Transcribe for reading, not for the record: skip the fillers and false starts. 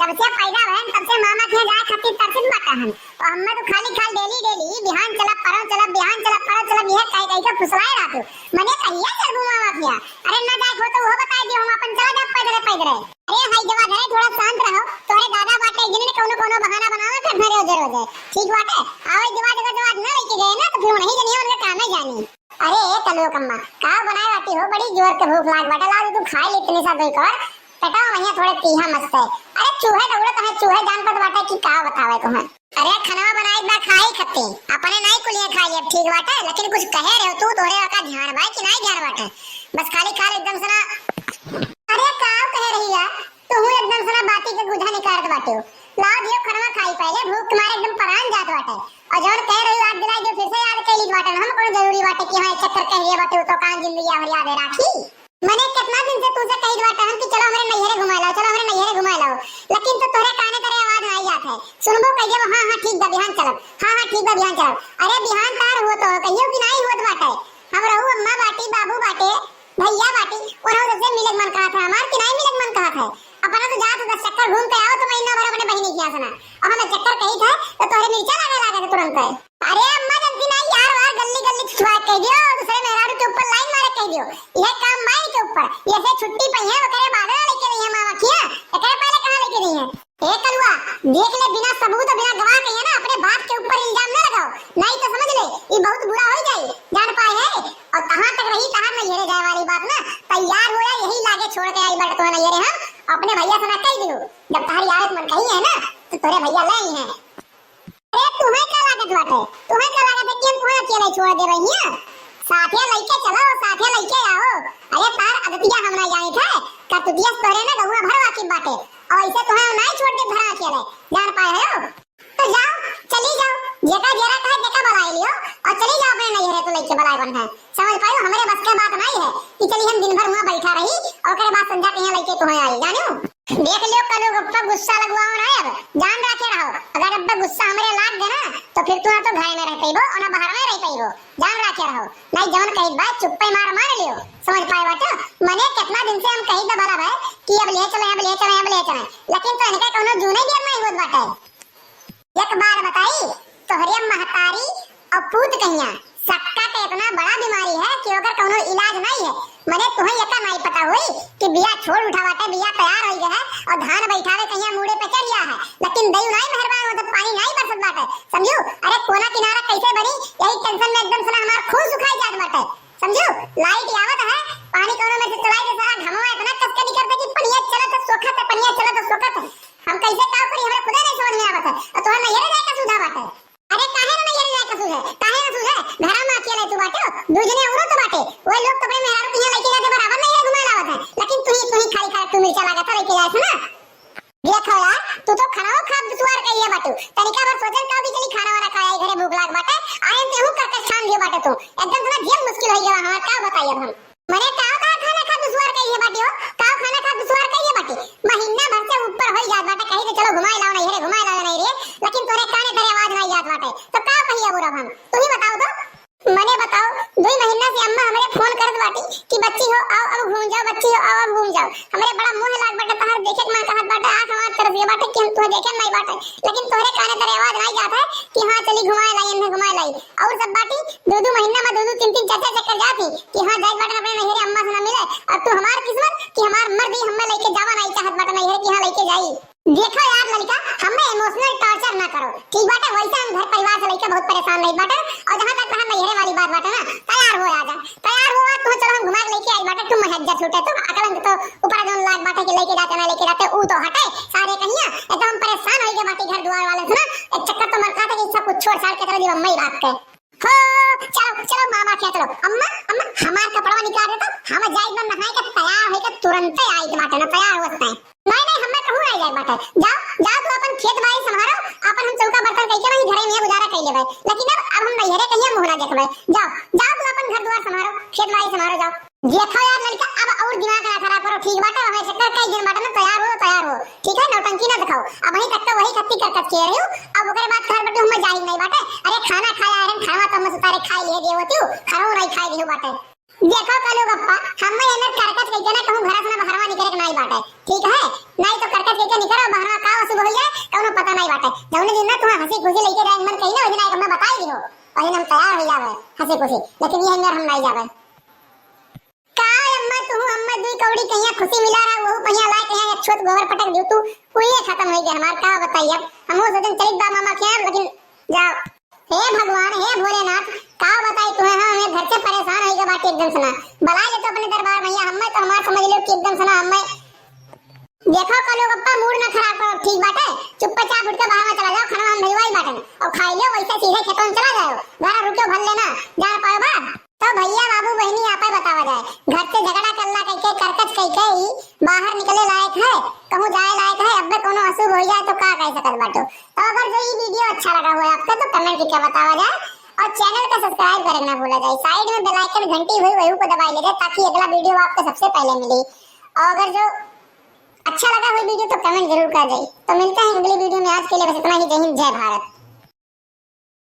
जब से पैदा भइल तब से मामा के जाए खातिर तरसत बाटा हम। और हम्मे तो खाली डेली बिहान चला परौ चला बिहान चला परौ चला यह कह के फुसलाए रहत। मने कहिया चलबू मामा किया? अरे ना जाए हो तो वो बता दियो, हम अपन चला जा पैदल। अरे हाय जवा घरे थोड़ा शांत रहो, तोरे दादा बाटे जिन्ने कोनो बहाना बनावे फिर घरे रोज ठीक बाटे। आवे जवा ना लेके गए ना तो फिर नहीं जानिए उनका काम है जानी। अरे कलो कम्मा का बनाए बाटी हो, बड़ी जोर के भूख लाग बाटे, ला तू खा ले इतने सा दई कर पेटावा भैया थोड़े तीहा मस्त है। अरे चूहे दौड़त है, चूहे जान पत बाटे की का बतावे तुम्हें। अरे खाना बनाई बा खाई खत्ती अपने नहीं कुलिया खा लिया ठीक बाटे, लेकिन कुछ कहे रहे तू तोरे का ध्यान बा कि नहीं ध्यान बाटे, बस खाली खा एकदम से ना। अरे का कह रही है तू एकदम से ना बाती के गुधा निकालत बाटे। लाओ दियो खाना खाई पहले, भूख तुम्हारे एकदम परान जात बाटे। और जौन कह रही याद दिलाई जो फिर से याद कैली बाटे, हम कोई जरूरी बाटे कि हां चक्कर कह रही बाटे तो कान जिंदगी और याद राखी। मैंने कितना दिन से तुझसे कही बाटे हम कि चलो हमारे नैहरे घुमा लाओ, चलो हमारे नैहरे घुमा लाओ, लेकिन तो तोरे काने तेरे आवाज आई जात है। सुनबो कहियो हां ठीक बा बिहान चलब, हां ठीक बा बिहान चलब। अरे बिहान तार हो तो कहियो कि नहीं होत बाटे। हम रहू अम्मा बाटी बाबू बाटे भैया बाटी और हम से मिलक मन कहा था हमार कि नहीं मिलक मन कहा था। अपना तो जात 10 चक्कर घूम के आओ तो महीना भर अपने बहिनी किया सुना और हमें चक्कर कही था तो तोरे मिर्चा लागे तुरंत। अरे अम्मा जल्दी नहीं यार वार गली छुआ कह दियो, दूसरे मेहरारू के ऊपर लाइन मारे कह दियो, यह काम माई के ऊपर ये से छुट्टी पई है ओकरे बाद लेके रही है मामा किया एकरे पहले कहां लेके रही है। ए कलुआ देख ले बिना सबूत बिना गवाह कहिए ना अपने बाप के ऊपर इल्जाम न लगाओ, नहीं तो समझ ले ये बहुत बुरा हो जाए जान पाए है। और कहां तक रही कहां नहीं ये जाए वाली बात ना, तैयार हो या यही लागे छोड़ के आई बट तो ना ये हम अपने भैया से ना कह दियो, जब तारी आयत मन कही है ना तो तोरे भैया ले हैं। अरे तुम्हें क्या लागत बाटे, तुम्हें क्या लागत है कि हम तुम्हें अकेले छोड़ दे रही हैं? साथे लेके चलो साथे लेके आओ। अरे तार अदतिया हम ना जाने थे का तुदिया तोरे ना गहुआ भरवा की बाटे और ऐसे तुम्हें नहीं छोड़ के भरा अकेले जान पाए हो तो जाओ चली जाओ जेका जरा कहे देखा बुला लियो और चली जाओ अपने नैहरे तो लेके बुलाए बन है। समझ पाए हो हमारे बस की बात नहीं है कि चली हम दिन भर वहां बैठा रही और ओकरे बाद संध्या के यहां लेके तुम्हें आई जानो। देख लियो कलो गप्पा गुस्सा लगवाओ ना, अब जान रखे रहो अगर अब गुस्सा हमरे लाग गए ना तो फिर तू ना तो घर में रह पाइबो और ना बाहर में रह पाइबो, जान रखे रहो। नहीं जवन कही बात चुप्पे मार लियो समझ पाए बात। मने कितना दिन से हम कही तो बराबर है कि अब ले चले लेकिन तो इनका कोनो जूने देर नहीं होत बाटे। एक बार बताई तोहरे महतारी और पूत कहिया सक्का के इतना बड़ा बीमारी है कि ओकर कोनो इलाज नहीं है। मने तुम्हें यका नहीं पता हुई कि बिया छोड़ उठावाटे बिया तैयार हो गया है और धान बैठावे कहिया मूड़े पे चढ़ गया है, लेकिन दयु नहीं मेहरबान मतलब पानी नहीं बरसत बाटे समझू। अरे कोना किनारा कैसे बनी यही टेंशन में एकदम से हमार खून सुखाई जात बाटे समझू। लाइट आवत है पानी कोनो में से चलाई के सारा घमवा इतना कस के निकलता कि पनिया चलत सोखत पनिया चलत सोखत हम कैसे का करी हमरा खुद नहीं समझ में आवत है। और तोहर नैहरे जाए का सुधा बाटे। अरे काहे ना नैहरे जाए का सुधा काहे ना सुधा घरा में अकेले तू बाटे दूजने औरत तो बाटे वो लोग तो अपने मेहरारू के यहां लेके जाते बराबर नहीं घुमा लावत है, लेकिन तू ही खाली तू मिर्चा लगा था लेके जाए ना। देखो यार तू तो खाना खा दुसवार कहिए बाटू तनिका बार सोचन का भी चली खाना वाला खाए घरे भूख लाग बाटे आए तेहू करके छान दियो बाटे तू एकदम ना जीवन मुश्किल हो गया हमार का बताइए हम। मने का खाना खा दुसवार कहिए बाटी हो का खाना खा दुसवार कहिए बाटी महीना भर से ऊपर हो जात बाटे कहीं तो चलो घुमाई लाओ नहीं रे घुमाई लाओ नहीं रे, लेकिन तोरे काने तेरे आवाज नहीं जात बाटे तो का कहिए बुरा हम तू ही बताओ तो। मने बताओ 2 महीना से अम्मा हमरे फोन करत बाटी कि बच्ची हो आओ अब घूम जाओ बच्ची हो आओ अब घूम जाओ। हमरे बड़ा मोह लाग बाटे तहर देखे मन कहत बाटे आंख हमार तरफ ये बाटे कि हम तुहे देखे नहीं बाटे, लेकिन तोरे काने तेरे आवाज नहीं जात है कि हां चली घुमाए लाई इन्हें घुमाए लाई। और सब बाटी 2 महीना में 2 3 4 चक्कर जाती कि हां जाई बाटे अपने नैहरे अम्मा से ना मिले और तू हमार किस्मत कि हमार मर्दी हमें लेके जावा नहीं चाहत बाटे नैहरे कि हां लेके जाई। देखो यार लड़का हमें इमोशनल टॉर्चर ना करो ठीक बाटे, वैसे हम घर परिवार से लेके बहुत परेशान नहीं बाटे। और जहां तक हम नैहरे वाली बात बाटे ना तैयार हो राजा तैयार हुआ तो चलो हम घुमा के लेके आई बाटे, तुम महज्जा छूटे तुम अकलंग तो ऊपर जोन लाग बाटे कि लेके जाते ना लेके जाते ऊ तो हटे सारे कहिया एकदम परेशान हो गए बाटी घर द्वार वाले से ना एक चक्कर तो मरता था कि सब कुछ छोड़ छाड़ के चलो जी अम्मा ही बात के हो चलो चलो मामा क्या चलो अम्मा अम्मा हमार कपड़ा निकाल दे तो हम जाई बन नहाए के तैयार होके तुरंत आई के बाटे ना तैयार होते हैं। नहीं हमें कहूं आई जाए बाटे जाओ तू अपन खेत बाड़ी संभालो अपन हम चौका बर्तन कई के वही घरे में गुजारा कर लेबे, लेकिन अब हम नैहरे कहिया मुहरा देखबे। जाओ तू अपन घर द्वार संभालो खेत बाड़ी संभालो जाओ। देखो यार लड़का अब और दिमाग ना खराब करो ठीक बाटे हमें चक्कर कई दिन बाटे ना तैयार हो ठीक है नौटंकी ना दिखाओ। अब वही तक तो वही खत्ती कर के रही हूं अब ओकरे बाद घर बटे हम जाई नहीं बाटे। अरे खाना खाया है खाना तो हम सुतारे खाई ले देव तू खाओ नहीं खाई देव बाटे। देखो कलो गप्पा हमें एने करकट कई ना कहूं घर से ना बाहरवा निकले के नहीं बाटे ठीक है, नहीं तो करकट कई के निकलो बाहरवा का अशुभ हो जाए कौनो पता नहीं बाटे। जौने दिन ना तुम्हां हंसी खुशी लेके जाए मन कही ना ओही दिन हमने बताई दियो ओही दिन हम तैयार हो जावे हंसी खुशी, लेकिन ये अंदर हम नहीं जावे। का अम्मा तू अम्मा दुई कौड़ी कहिया खुशी मिला रहा वो कहिया लाए कहिया एक छोट गोबर पटक दियो तू कोई खत्म हो गया हमार। का बताइए हम वो दिन चलित बा मामा के लेकिन जाओ। हे भगवान हे भोलेनाथ का बताई तुम्हें हम हमें घर से परेशान हो गए बात एकदम सुना बुला ले तो अपने दरबार भैया हमें तो हमार समझ लो कि एकदम सुना हमें देखो कलो गप्पा मूड ना खराब करो ठीक बात है। चुपचाप उठ के बाहर में चला जाओ खाना हम भिजवाई बाटन और खाई लो वैसे सीधे खेतों में चला जाओ घर रुको भर लेना जा पाओ बा तो भैया बाबू बहनी आपे बतावा जाए घर से झगड़ा करला कह के करकच कह के ही बाहर निकले लायक है कहूं जाए लायक है। अब कोनो अशुभ हो जाए तो का कह सकत बाटो। तो अगर जो ये वीडियो अच्छा लगा हो आपको तो कमेंट करके बतावा जाए और चैनल को सब्सक्राइब करना ना भूला जाए। साइड में बेल आइकन घंटी हुई वही को दबा लीजिए ताकि अगला वीडियो आपको सबसे पहले मिले। और अगर जो अच्छा लगा हुई वीडियो तो कमेंट जरूर कर दे। तो मिलते हैं अगली वीडियो में, आज के लिए बस इतना ही। जय हिंद जय भारत।